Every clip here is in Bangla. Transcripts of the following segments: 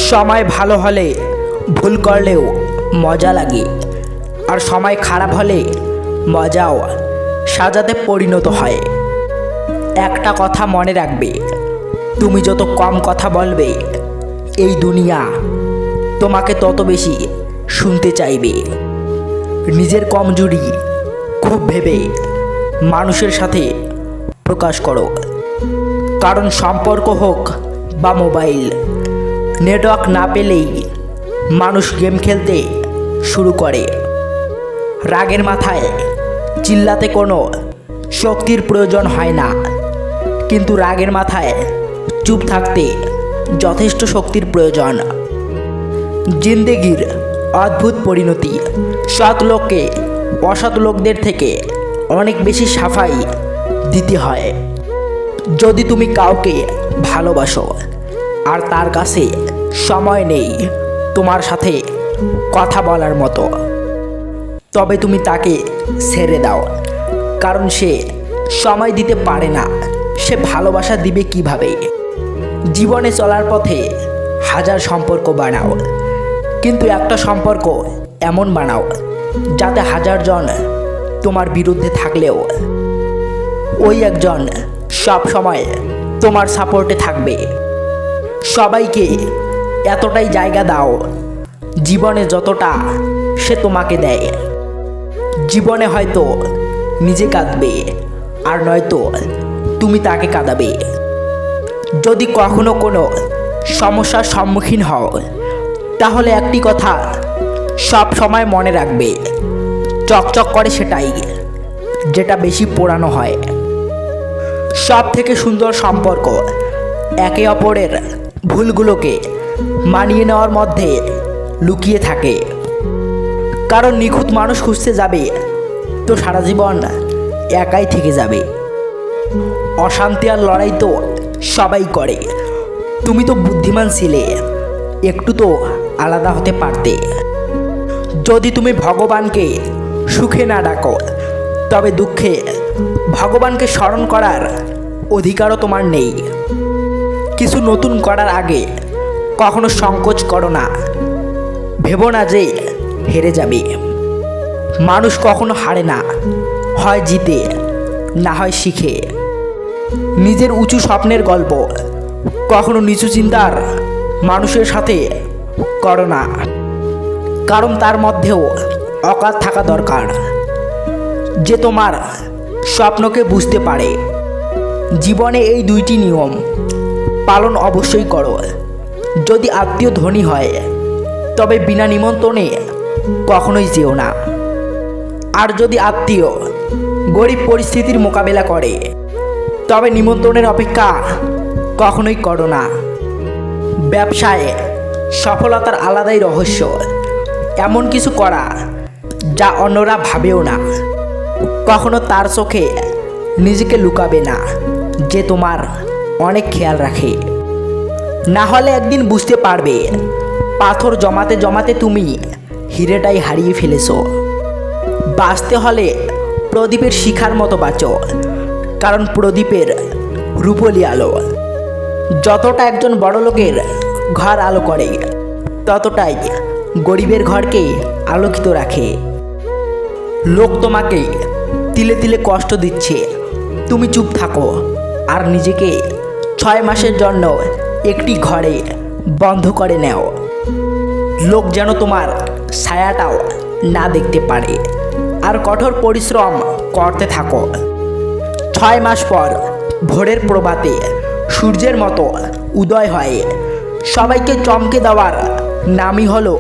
সময় ভালো হলে ভুল করলেও মজা লাগে, আর সময় খারাপ হলে মজাও সাজাতে পরিণত হয়। একটা কথা মনে রাখবে, তুমি যত কম কথা বলবে এই দুনিয়া তোমাকে তত বেশি শুনতে চাইবে। নিজের কমজোরি খুব ভেবে মানুষের সাথে প্রকাশ করো, কারণ সম্পর্ক হোক বা মোবাইল, নেটওয়ার্ক না পেলেই মানুষ গেম খেলতে শুরু করে। রাগের মাথায় চিল্লাতে কোনো শক্তির প্রয়োজন হয় না, কিন্তু রাগের মাথায় চুপ থাকতে যথেষ্ট শক্তির প্রয়োজন। জিন্দেগির অদ্ভুত পরিণতি, সৎ লোককে অসৎ লোকদের থেকে অনেক বেশি সাফাই দিতে হয়। যদি তুমি কাউকে ভালোবাসো আর তার কাছে সময় নেই তোমার সাথে কথা বলার মতো, তবে তুমি তাকে ছেড়ে দাও, কারণ সে সময় দিতে পারে না। সে ভালোবাসা দিবে কিভাবে? জীবনে চলার পথে হাজার সম্পর্ক বানাও, কিন্তু একটা সম্পর্ক এমন বানাও যাতে হাজারজন তোমার বিরুদ্ধে থাকলেও ওই একজন সব সময় তোমার সাপোর্টে থাকবে। সবাইকে এতটাই জায়গা দাও জীবনে যতটা সে তোমাকে দেয়। জীবনে হয়তো নিজে কাঁদবে, আর নয়তো তুমি তাকে কাঁদাবে। যদি কখনো কোনো সমস্যার সম্মুখীন হও, তাহলে একটি কথা সব সময় মনে রাখবে, চকচক করে সেটাই যেটা বেশি পোড়ানো হয়। সব থেকে সুন্দর সম্পর্ক একে অপরের ভুলগুলোকে মানিয়ে নেওয়ার মধ্যে লুকিয়ে থাকে। কারণ নিখুঁত মানুষ খুঁজতে যাবে তো সারা জীবন একাই থেকে যাবে। অশান্তি আর লড়াই তো সবাই করে, তুমি তো বুদ্ধিমান ছিলে, একটু তো আলাদা হতে পারতে। যদি তুমি ভগবানকে সুখে না ডাকো, তবে দুঃখে ভগবানকে স্মরণ করার অধিকারও তোমার নেই। কিছু নতুন করার আগে কখনো সংকোচ করো না, ভেবো না যে হেরে যাবে। মানুষ কখনো হারে না, হয় জিতে না হয় শিখে। নিজের উঁচু স্বপ্নের গল্প কখনো নিচু চিন্তার মানুষের সাথে করো না, কারণ তার মধ্যেও অকাত থাকা দরকার, যে তোমার স্বপ্নকে বুঝতে পারে। জীবনে এই দুইটি নিয়ম পালন অবশ্যই করো। যদি আত্মীয় ধনী হয় তবে বিনা নিমন্ত্রণে কখনোই যেও না, আর যদি আত্মীয় গরিব পরিস্থিতির মোকাবেলা করে তবে নিমন্ত্রণের অপেক্ষা কখনোই করো না। ব্যবসায় সফলতার আলাদাই রহস্য, এমন কিছু করা যা অন্যরা ভাবেও না। কখনো তার চোখে নিজেকে লুকাবে না যে তোমার অনেক খেয়াল রাখে। না হলে একদিন বুঝতে পারবে পাথর জমাতে জমাতে তুমি হিরেটাই হারিয়ে ফেলেছো। বাঁচতে হলে প্রদীপের শিখার মতো বাঁচো, কারণ প্রদীপের রূপলি আলো যতটা একজন বড়লোকের ঘর আলো করে, ততটাই গরিবের ঘরকে আলোকিত রাখে। লোক তোমাকে তিলে তিলে কষ্ট দিচ্ছে, তুমি চুপ থাকো আর নিজেকে 6 মাসের জন্য একটি ঘরে বন্ধ করে নাও। লোক যেন তোমার ছায়াটাও না দেখতে পারে, আর কঠোর পরিশ্রম করতে থাকো। 6 মাস পর ভোরের প্রভাতে সূর্যের মতো উদয় হয়। সবাইকে চমকে দেওয়ার নামই হলো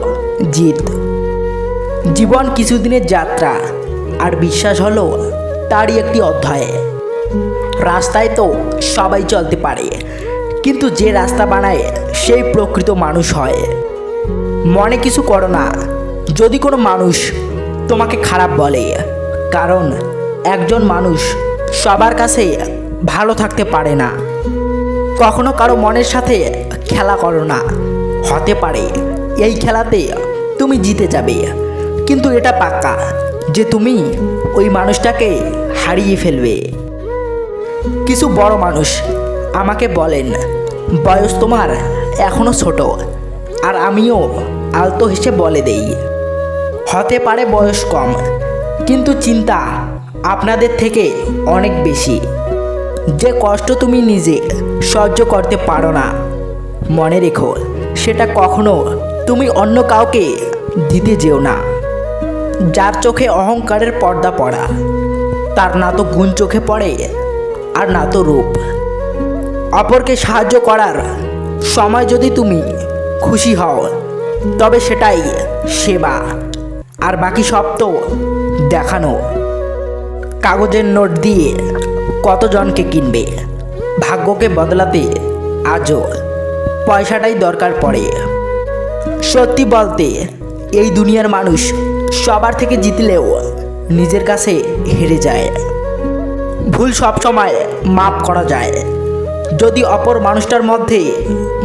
জিত। জীবন কিছুদিনের যাত্রা, আর বিশ্বাস হলো তারই একটি অধ্যায়। রাস্তায় তো সবাই চলতে পারে, কিন্তু যে রাস্তা বানায় সেই প্রকৃত মানুষ হয়। মনে কিছু করো না যদি কোনো মানুষ তোমাকে খারাপ বলে, কারণ একজন মানুষ সবার কাছে ভালো থাকতে পারে না। কখনো কারো মনের সাথে খেলা করো না, হতে পারে এই খেলাতে তুমি জিতে যাবে, কিন্তু এটা পাক্কা যে তুমি ওই মানুষটাকে হারিয়ে ফেলবে। কিছু বড় মানুষ আমাকে বলেন, বয়স তোমার এখনো ছোট, আর আমিও আলতো হেসে বলে দেই, হতে পারে বয়স কম, কিন্তু চিন্তা আপনাদের থেকে অনেক বেশি। যে কষ্ট তুমি নিজে সহ্য করতে পারো না, মনে রেখো সেটা কখনো তুমি অন্য কাউকে দিতে যেও না। যার চোখে অহংকারের পর্দা পড়া, তার না তো গুণ চোখে পড়ে আর না তো রূপ। অপরকে সাহায্য করার সময় যদি তুমি খুশি হও, তবে সেটাই সেবা, আর বাকি সব তো দেখানো। কাগজের নোট দিয়ে কতজনকে কিনবে? ভাগ্যকে বদলাতে আজও পয়সাটাই দরকার পড়ে। সত্যি বলতে এই দুনিয়ার মানুষ সবার থেকে জিতলেও নিজের কাছে হেরে যায়। ভুল সবসময় মাপ করা যায় যদি অপর মানুষটার মধ্যে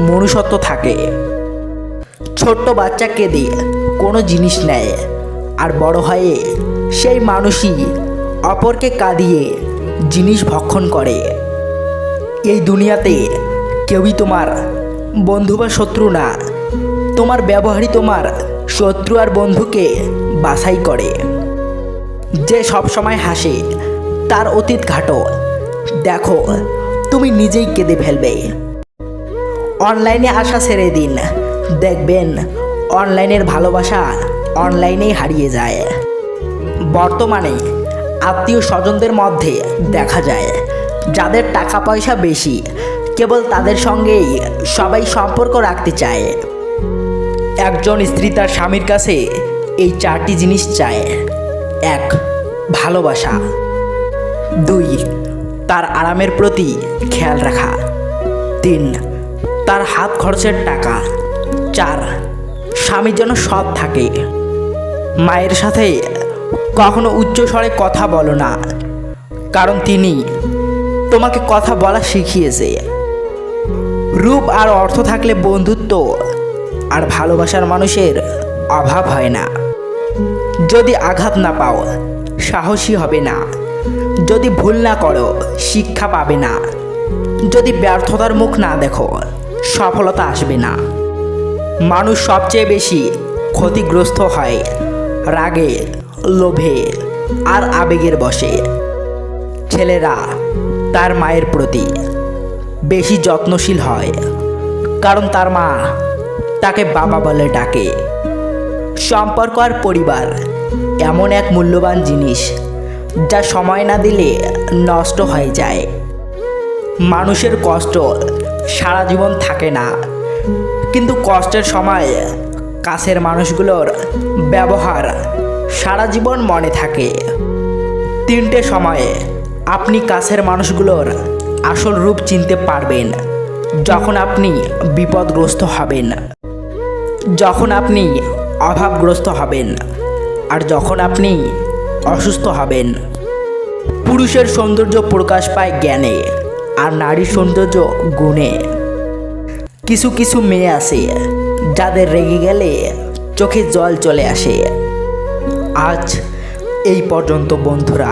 মনুষ্যত্ব থাকে। ছোট্ট বাচ্চা কেঁদে কোনো জিনিস নেয়, আর বড় হয়ে সেই মানুষই অপরকে কাঁদিয়ে জিনিস ভক্ষণ করে। এই দুনিয়াতে কেউই তোমার বন্ধু বা শত্রু না, তোমার ব্যবহারই তোমার শত্রু আর বন্ধুকে বাছাই করে। যে সব সময় হাসে তার অতীত ঘাটো, দেখো তুমি নিজেই কেঁদে ফেলবে। অনলাইনে আসা ছেড়ে দিন, দেখবেন অনলাইনের ভালোবাসা অনলাইনেই হারিয়ে যায়। বর্তমানে আত্মীয় স্বজনদের মধ্যে দেখা যায় যাদের টাকা পয়সা বেশি, কেবল তাদের সঙ্গেই সবাই সম্পর্ক রাখতে চায়। একজন স্ত্রী তার স্বামীর কাছে এই 4টি জিনিস চায়। 1. ভালোবাসা। 2. তার আরামের প্রতি খেয়াল রাখা। 3. তার হাত খরচের টাকা। 4. স্বামী যেন সৎ থাকে। মায়ের সাথে কখনো উচ্চস্বরে কথা বলো না, কারণ তিনি তোমাকে কথা বলা শিখিয়েছে। রূপ আর অর্থ থাকলে বন্ধুত্ব আর ভালোবাসার মানুষের অভাব হয় না। যদি আঘাত না পাও, সাহসী হবে না। যদি ভুল না করো, শিক্ষা পাবে না। যদি ব্যর্থতার মুখ না দেখো, সফলতা আসবে না। মানুষ সবচেয়ে বেশি ক্ষতিগ্রস্ত হয় রাগে, লোভে আর আবেগের বশে। ছেলেরা তার মায়ের প্রতি বেশি যত্নশীল হয়, কারণ তার মা তাকে বাবা বলে ডাকে। সম্পর্ক আর পরিবার এমন এক মূল্যবান জিনিস যা সময় না দিলে নষ্ট হয়ে যায়। মানুষের কষ্ট সারা জীবন থাকে না, কিন্তু কষ্টের সময় কাছের মানুষগুলোর ব্যবহার সারা জীবন মনে থাকে। 3টে সময়ে আপনি কাছের মানুষগুলোর আসল রূপ চিনতে পারবেন: যখন আপনি বিপদগ্রস্ত হবেন, যখন আপনি অভাবগ্রস্ত হবেন, আর যখন আপনি অসুস্থ হবেন। পুরুষের সৌন্দর্য প্রকাশ পায় জ্ঞানে, আর নারীর সৌন্দর্য গুণে। কিছু কিছু মেয়ে আছে যাদের রেগে গেলে চোখে জল চলে আসে। আজ এই পর্যন্ত বন্ধুরা।